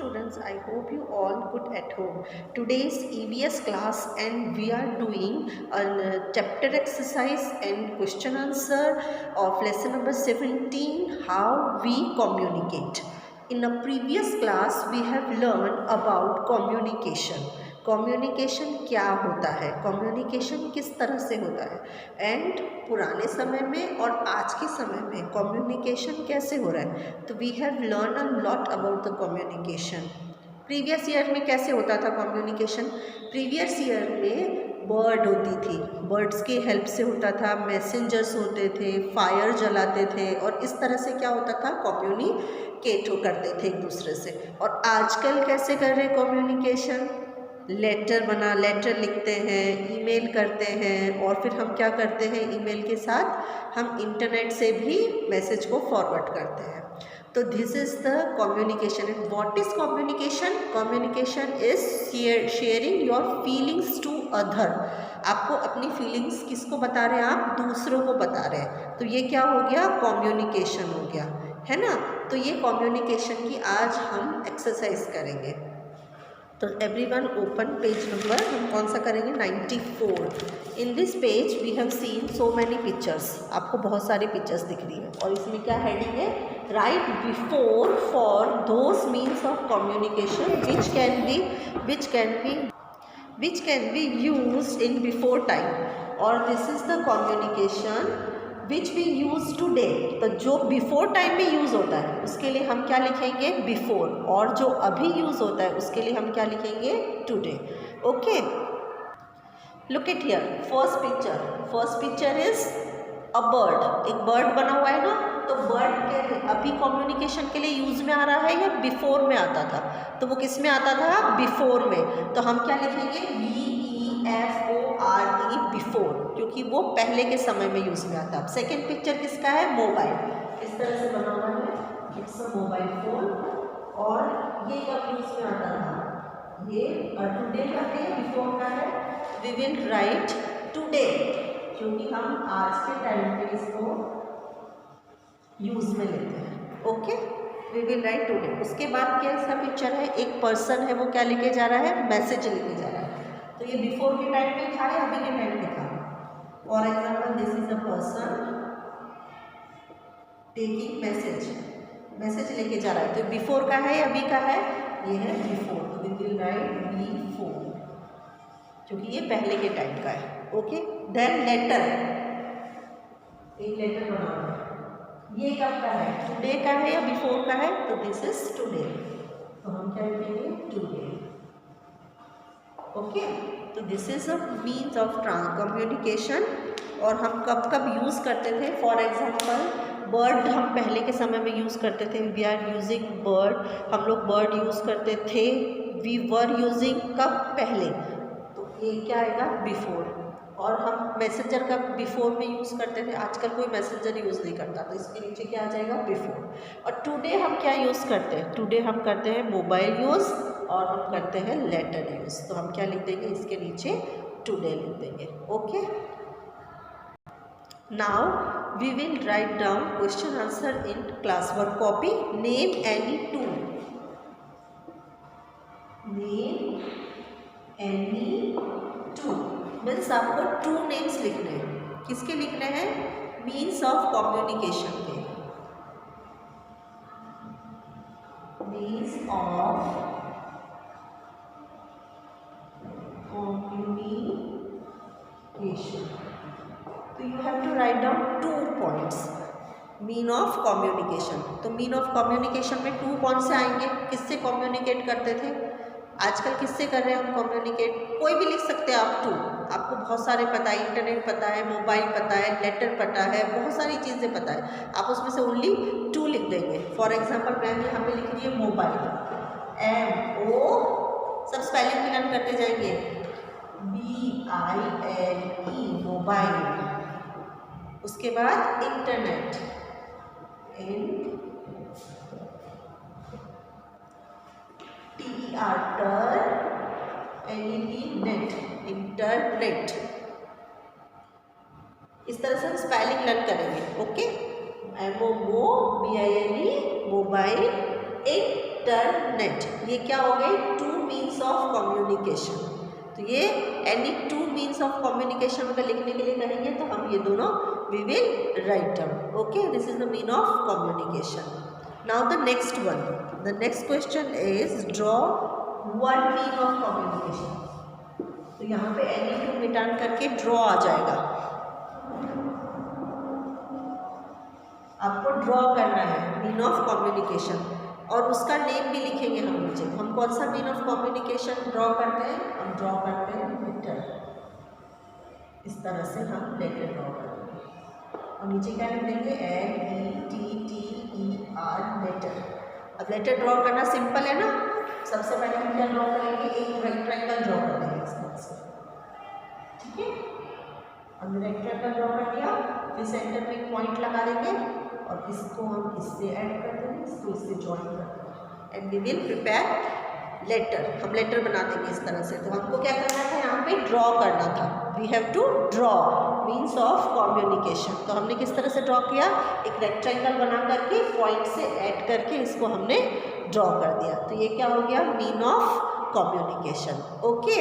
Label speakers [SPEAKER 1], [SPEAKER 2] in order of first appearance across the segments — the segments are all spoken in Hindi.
[SPEAKER 1] students, I hope you all good at home. Today's EVS class and we are doing a chapter exercise and question answer of lesson number 17, how we communicate. In a previous class we have learned about communication. Communication क्या होता है, कम्युनिकेशन किस तरह से होता है एंड पुराने समय में और आज के समय में कम्युनिकेशन कैसे हो रहा है. तो we have learn a lot about the communication. Previous year में कैसे होता था कम्युनिकेशन. प्रीवियस ईयर में बर्ड होती थी, बर्ड्स की हेल्प से होता था, मैसेंजर्स होते थे, फायर जलाते थे और इस तरह से क्या होता था, कम्युनिकेट करते थे एक दूसरे से. और आजकल कैसे कर रहे हैं कम्युनिकेशन, लेटर लिखते हैं, ईमेल करते हैं और फिर हम क्या करते हैं, ईमेल के साथ हम इंटरनेट से भी मैसेज को फॉरवर्ड करते हैं. तो this is the communication. And what is communication. Communication is sharing your feelings to other. आपको अपनी फीलिंग्स किसको बता रहे हैं, आप दूसरों को बता रहे हैं. तो ये क्या हो गया, कम्युनिकेशन हो गया, है ना. तो ये कम्युनिकेशन की आज हम एक्सरसाइज करेंगे. तो एवरीवन ओपन पेज नंबर, हम कौन सा करेंगे, 94. In this page we have seen so many pictures. आपको बहुत सारी पिक्चर्स दिख रही है और इसमें क्या हेडिंग है, right before for those means of communication which can be used in before time. और this is the communication which we use today. तो जो बिफोर टाइम में यूज़ होता है उसके लिए हम क्या लिखेंगे, बिफोर. और जो अभी यूज़ होता है उसके लिए हम क्या लिखेंगे, today. Okay, look at here. First picture is a bird. एक बर्ड बना हुआ है ना. तो बर्ड के अभी कम्युनिकेशन के लिए यूज़ में आ रहा है या बिफोर में आता था. तो वो किस में आता था, बिफोर में. तो हम क्या लिखेंगे, BEFORE, बिफोर, क्योंकि वो पहले के समय में यूज़ में आता. सेकेंड पिक्चर किसका है, मोबाइल. इस तरह से बना हुआ है, इट्स अ मोबाइल फोन. और ये कब यूज़ में आता था, ये टुडे करते हैं, बिफोर का है. वी विल राइट टुडे क्योंकि हम आज के टाइम पे इसको यूज़ में लेते हैं. Okay, we will write today. उसके बाद कैसा पिक्चर है, एक पर्सन है, वो क्या लेके जा रहा है, मैसेज लेके जा रहा है. तो ये बिफोर के टाइम में था या अभी के टाइम में था. For example this is a person taking message लेके जा रहा है. तो बिफोर का है या अभी का है, ये है बिफोर. तो वी विल राइट बिफोर क्योंकि ये पहले के टाइम का है. Okay, then letter. एक लेटर बना हुआ है, ये कब का है, टुडे का है या बिफोर का है. तो दिस इज टुडे. तो हम क्या लिखेंगे, टुडे. ओके, तो this is a means of communication. और हम कब कब यूज़ करते थे. फॉर एग्जाम्पल बर्ड हम पहले के समय में यूज़ करते थे, वी आर यूजिंग बर्ड. हम लोग बर्ड यूज़ करते थे, वी वर यूजिंग, कब, पहले. तो ये क्या आएगा, बिफोर. और हम मैसेंजर का बिफोर में यूज़ करते थे, आजकल कोई मैसेंजर यूज़ नहीं करता. तो इसके नीचे क्या आ जाएगा, बिफोर. और टुडे हम क्या यूज़ करते हैं, टुडे हम करते हैं मोबाइल यूज़ और हम करते हैं लेटर यूज़. तो हम क्या लिख देंगे, इसके नीचे टुडे लिख देंगे. Okay, now we will write down question answer in class work copy. Name any two. Name any two means आपको टू नेम्स लिखने हैं. किसके लिखने हैं, मीन्स ऑफ कम्युनिकेशन के. Means of communication. तो you have to write down 2 points. Mean of communication. तो मीन ऑफ कम्युनिकेशन में 2 कौन से आएंगे, किससे कम्युनिकेट करते थे, आजकल किससे कर रहे हैं हम कम्युनिकेट. कोई भी लिख सकते हैं आप 2. आपको बहुत सारे पता है, इंटरनेट पता है, मोबाइल पता है, लेटर पता है, बहुत सारी चीज़ें पता है. आप उसमें से ओनली 2 लिख देंगे. फॉर एग्जाम्पल मैंने यहाँ पे लिख दिया मोबाइल, MO, सब स्पेलिंग भी लर्न करते जाएंगे, BILE, मोबाइल. उसके बाद इंटरनेट, NET, इंटरनेट. इस तरह से हम स्पेलिंग लर्न करेंगे. Okay, MOBILE, mobile, internet. ये क्या हो गए? Two means of communication. तो ये any two means of communication अगर लिखने के लिए कहेंगे तो हम ये दोनों we will write down. Okay, this is the mean of communication. Now the next one, the next question is draw one mean of communication. तो यहाँ पे एनी टू रिटर्न करके ड्रॉ आ जाएगा। आपको ड्रॉ करना है मीन ऑफ कम्युनिकेशन और उसका नेम भी लिखेंगे हम नीचे। हम कौन सा मीन ऑफ कम्युनिकेशन ड्रॉ करते हैं? हम ड्रॉ करते हैं लेटर। इस तरह से हम लेटर ड्रॉ करेंगे और नीचे क्या लिख देंगे? LETTER letter. अब लेटर ड्रॉ करना सिंपल है ना। सबसे पहले हम क्या ड्रॉ करेंगे? एक रेक्टेंगल ड्रॉ कर देंगे इस तरह से, ठीक है। हमने रेक्टेंगल ड्रॉ कर दिया, फिर सेंटर में एक पॉइंट लगा देंगे और इसको हम इससे ऐड कर देंगे, इसको इससे ज्वाइन कर देंगे and we will prepare letter. हम लेटर बना देंगे इस तरह से। तो हमको क्या करना था? यहाँ पे ड्रॉ करना था। We have to draw means of communication. तो हमने किस तरह से ड्रॉ किया? एक रेक्टेंगल बना करके पॉइंट से ऐड करके इसको हमने ड्रॉ कर दिया। तो ये क्या हो गया? Mean of communication. Okay,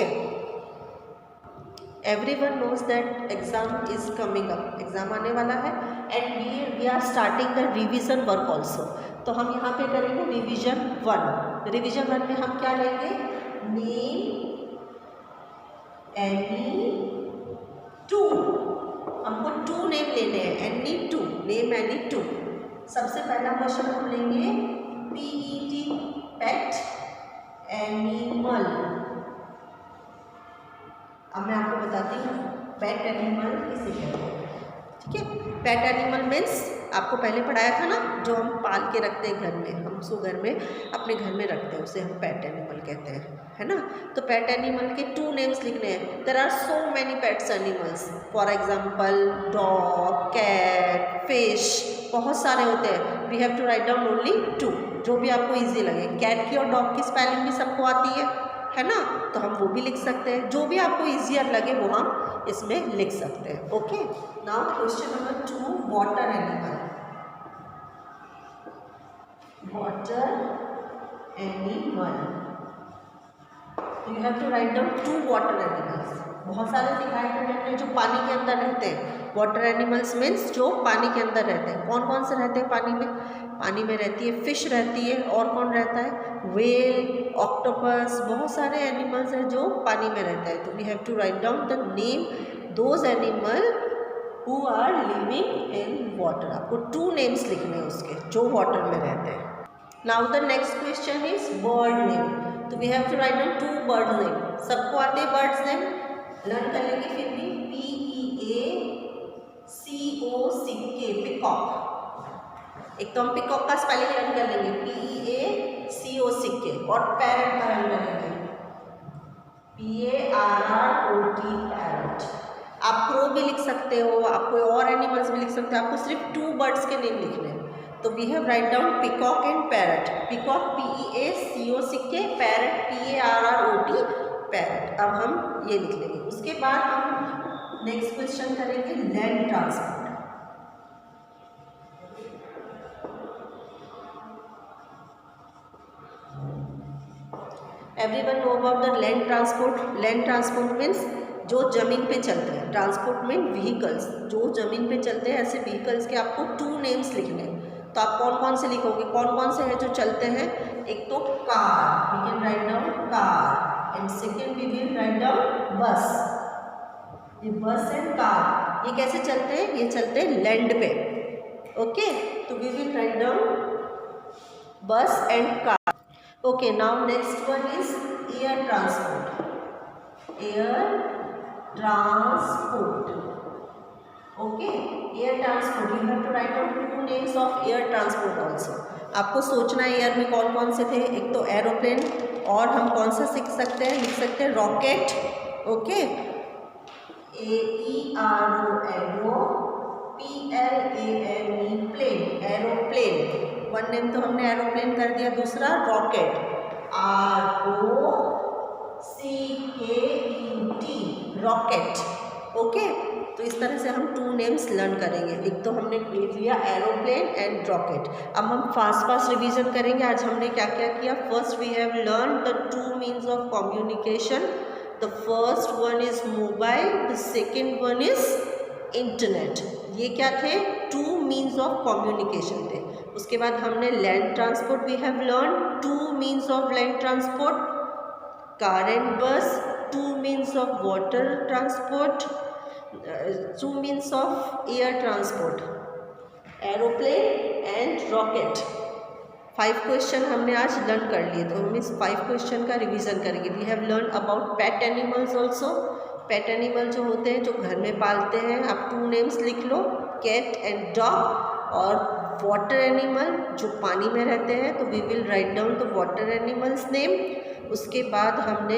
[SPEAKER 1] everyone knows that exam is coming up, exam आने वाला है and we are starting the revision work also। तो हम यहाँ पे करेंगे रिवीजन 1। रिवीजन 1 में हम क्या लेंगे? Name any to. हमको टू नेम लेने हैं, any two, name any to. सबसे पहला क्वेश्चन हम लेंगे PET, पेट एनिमल। अब मैं आपको बताती हूँ पेट एनिमल किसे कहते हैं, ठीक है। पेट एनिमल मीन्स आपको पहले पढ़ाया था ना, जो हम पाल के रखते हैं घर में, हम उसको घर में अपने घर में रखते हैं, उसे हम पेट एनिमल कहते हैं, है ना। तो पेट एनिमल के टू नेम्स लिखने हैं। There are so many pets animals, for example dog, cat, fish, बहुत सारे होते हैं। We have to write down only two, जो भी आपको ईजी लगे। कैट की और डॉग की स्पेलिंग भी सबको आती है ना, तो हम वो भी लिख सकते हैं। जो भी आपको ईजियर लगे वो हम इसमें लिख सकते हैं। Okay, now question number 2, water animal. Water animal, तो you have to write down 2 water animals. बहुत सारे दिखाए गए हैं जो पानी के अंदर रहते हैं। वाटर एनिमल्स मीन्स जो पानी के अंदर रहते हैं। कौन कौन से रहते हैं पानी में? पानी में रहती है फिश रहती है, और कौन रहता है? व्हेल, ऑक्टोपस, बहुत सारे एनिमल्स हैं जो पानी में रहते हैं। तो we have to write down the name those animal who are living in water. आपको 2 नेम्स लिखने हैं उसके, जो वाटर में रहते हैं। Now the next question is bird name. तो we have to write down 2 bird name. सबको आते हैं बर्ड्स नेम, लर्न कर लेंगे फिर भी। PEACOCK, peacock. एक तो हम पिकॉक का स्पेलिंग लर्न कर लेंगे, PEACOCK, और पैरट का लर्न करेंगे, PARROT, पैरट। आप क्रो भी लिख सकते हो, आप कोई और एनिमल्स भी लिख सकते हो, आपको सिर्फ 2 बर्ड्स के नेम लिखने हैं। तो we have write down peacock and parrot. Peacock PEACOCK, parrot PARROT, parrot. अब हम ये लिख लेंगे। उसके बाद हम नेक्स्ट क्वेश्चन करेंगे land transport. Everyone know about the land transport. Land transport means जो जमीन पे चलते हैं। ट्रांसपोर्ट मीन व्हीकल्स, जो जमीन पे चलते हैं, ऐसे व्हीकल्स के आपको 2 नेम्स लिखने हैं। तो आप कौन कौन से लिखोगे? कौन कौन से हैं जो चलते हैं? एक तो car, we can write down car, and second we will write down bus. ये बस एंड कार, ये कैसे चलते हैं? ये चलते हैं लैंड पे। ओके, तो we will write down bus and car. Okay, now next one is air transport. Air transport, okay, air transport, you have to write down 2 names of air transport also. आपको सोचना है एयर में कौन कौन से थे। एक तो एरोप्लेन, और हम कौन सा सीख सकते हैं? लिख सकते हैं rocket, okay, AERO, aero, PLANE, plane, aeroplane. 1 name तो हमने एरोप्लेन कर दिया। दूसरा रॉकेट, ROCKET, रॉकेट, ओके। तो इस तरह से हम 2 नेम्स लर्न करेंगे। एक तो हमने लिख लिया एरोप्लेन एंड रॉकेट। अब हम फास्ट रिवीजन करेंगे। आज हमने क्या क्या किया। First we have learn the 2 means of communication. The first one is mobile, the second one is internet. ये क्या थे, 2 मीन्स ऑफ कम्युनिकेशन थे। उसके बाद हमने land transport we have learn 2 means of land transport, car and bus, 2 means of water transport, 2 means of air transport, aeroplane and rocket. 5 question हमने आज लर्न कर लिए, तो हम इस 5 क्वेश्चन का रिवीजन करेंगे। We have learn about pet animals also. Pet animal जो होते हैं, जो घर में पालते हैं, आप 2 नेम्स लिख लो, कैट एंड डॉग। और वाटर एनिमल जो पानी में रहते हैं, तो we will write down the water animals name. उसके बाद हमने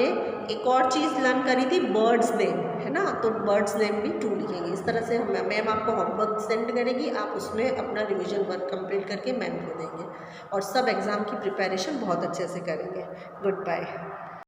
[SPEAKER 1] एक और चीज़ लर्न करी थी, बर्ड्स नेम, है ना, तो बर्ड्स नेम भी 2 लिखेंगे। इस तरह से हम मैम आपको होमवर्क सेंड करेगी, आप उसमें अपना रिवीजन वर्क कंप्लीट करके मैम को देंगे और सब एग्ज़ाम की प्रिपरेशन बहुत अच्छे से करेंगे। Good bye.